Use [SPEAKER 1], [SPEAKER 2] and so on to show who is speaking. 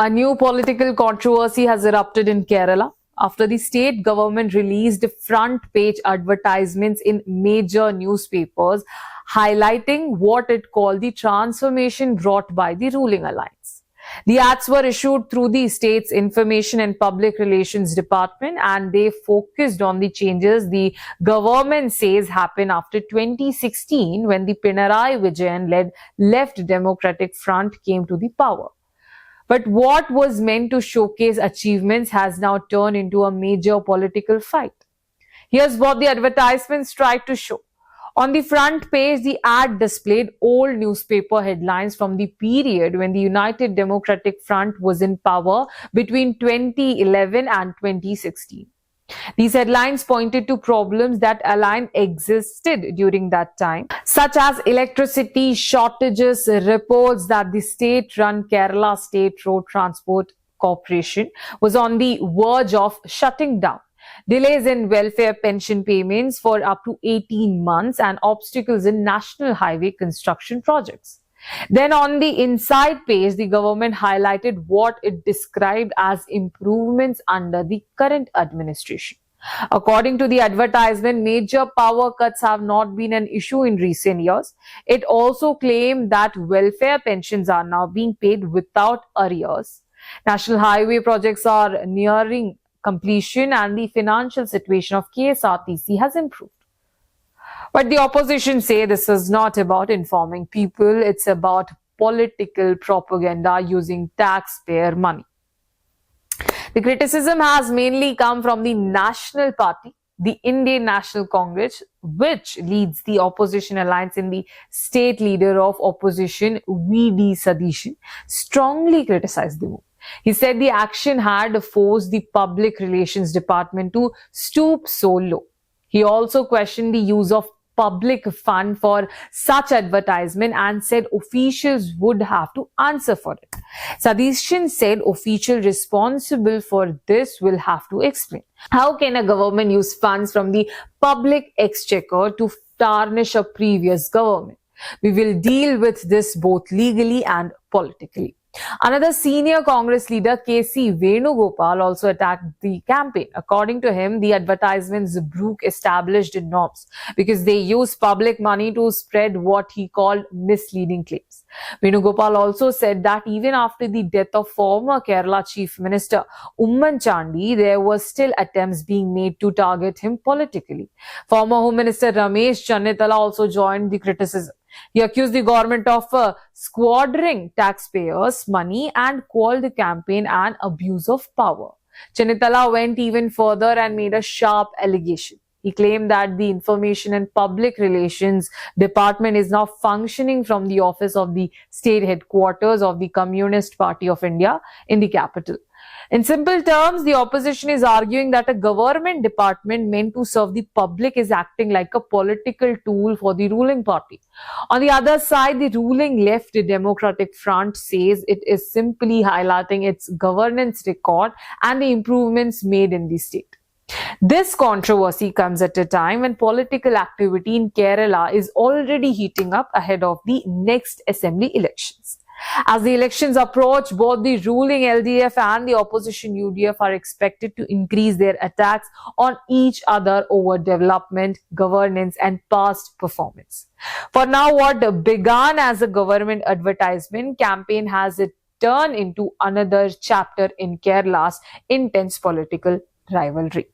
[SPEAKER 1] A new political controversy has erupted in Kerala after the state government released front page advertisements in major newspapers highlighting what it called the transformation brought by the ruling alliance. The ads were issued through the state's Information and Public Relations Department, and they focused on the changes the government says happened after 2016 when the Pinarayi Vijayan-led Left Democratic Front came to the power. But what was meant to showcase achievements has now turned into a major political fight. Here's what the advertisements tried to show. On the front page, the ad displayed old newspaper headlines from the period when the United Democratic Front was in power between 2011 and 2016. These headlines pointed to problems that alliance existed during that time, such as electricity shortages, reports that the state-run Kerala State Road Transport Corporation was on the verge of shutting down, delays in welfare pension payments for up to 18 months, and obstacles in national highway construction projects. Then on the inside page, the government highlighted what it described as improvements under the current administration. According to the advertisement, major power cuts have not been an issue in recent years. It also claimed that welfare pensions are now being paid without arrears. National highway projects are nearing completion, and the financial situation of KSRTC has improved. But the opposition say this is not about informing people, it's about political propaganda using taxpayer money. The criticism has mainly come from the National Party, the Indian National Congress, which leads the opposition alliance, in the state leader of opposition, V.D. Satheesh, strongly criticized the move. He said the action had forced the Public Relations Department to stoop so low. He also questioned the use of public fund for such advertisement and said officials would have to answer for it. Satheesh said official responsible for this will have to explain. How can a government use funds from the public exchequer to tarnish a previous government? We will deal with this both legally and politically. Another senior Congress leader, K.C. Venugopal, also attacked the campaign. According to him, the advertisements broke established norms because they used public money to spread what he called misleading claims. Venugopal also said that even after the death of former Kerala Chief Minister Umman Chandi, there were still attempts being made to target him politically. Former Home Minister Ramesh Channitala also joined the criticism. He accused the government of squandering taxpayers' money and called the campaign an abuse of power. Channitala went even further and made a sharp allegation. He claimed that the Information and Public Relations Department is now functioning from the office of the state headquarters of the Communist Party of India in the capital. In simple terms, the opposition is arguing that a government department meant to serve the public is acting like a political tool for the ruling party. On the other side, the ruling Left Democratic Front says it is simply highlighting its governance record and the improvements made in the state. This controversy comes at a time when political activity in Kerala is already heating up ahead of the next assembly elections. As the elections approach, both the ruling LDF and the opposition UDF are expected to increase their attacks on each other over development, governance, and past performance. For now, what began as a government advertisement campaign has turned into another chapter in Kerala's intense political rivalry.